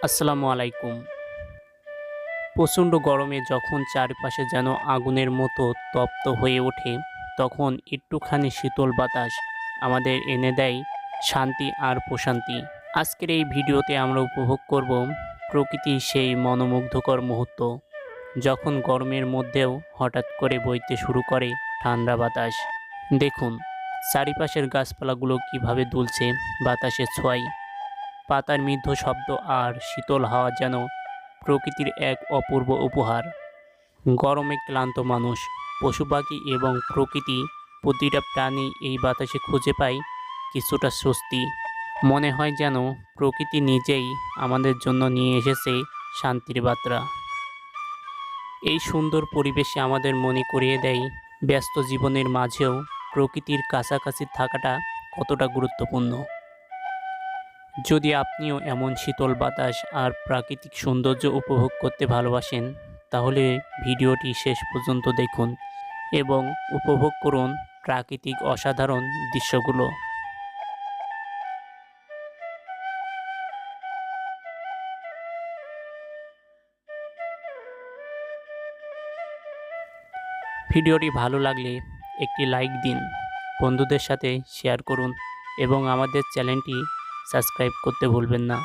আসসালামু আলাইকুম। প্রচণ্ড গরমে যখন চারপাশে যেন আগুনের মতো তপ্ত হয়ে ওঠে, তখন একটুখানি শীতল বাতাস আমাদের এনে দেয় শান্তি আর প্রশান্তি। আজকের এই ভিডিওতে আমরা উপভোগ করব প্রকৃতির সেই মনোমুগ্ধকর মুহূর্ত, যখন গরমের মধ্যেও হঠাৎ করে বইতে শুরু করে ঠান্ডা বাতাস। দেখুন চারিপাশের গাছপালাগুলো কিভাবে দুলছে বাতাসের ছোঁয়ায়। পাতার মৃদু শব্দ আর শীতল হাওয়া যেন প্রকৃতির এক অপূর্ব উপহার। গরমে ক্লান্ত মানুষ, পশুপাখি এবং প্রকৃতি প্রতিটা প্রাণী এই বাতাসে খুঁজে পায় কিছুটা স্বস্তি। মনে হয় যেন প্রকৃতি নিজেই আমাদের জন্য নিয়ে এসেছে শান্তির বার্তা। এই সুন্দর পরিবেশে আমাদের মনে করিয়ে দেয় ব্যস্ত জীবনের মাঝেও প্রকৃতির কাছাকাছি থাকাটা কতটা গুরুত্বপূর্ণ। যদি আপনিও এমন শীতল বাতাস আর প্রাকৃতিক সৌন্দর্য উপভোগ করতে ভালোবাসেন, তাহলে ভিডিওটি শেষ পর্যন্ত দেখুন এবং উপভোগ করুন প্রাকৃতিক অসাধারণ দৃশ্যগুলো। ভিডিওটি ভালো লাগলে একটি লাইক দিন, বন্ধুদের সাথে শেয়ার করুন এবং আমাদের চ্যানেলটি সাবস্ক্রাইব করতে ভুলবেন না।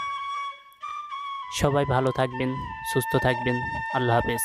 সবাই ভালো থাকবেন, সুস্থ থাকবেন। আল্লাহ হাফেজ।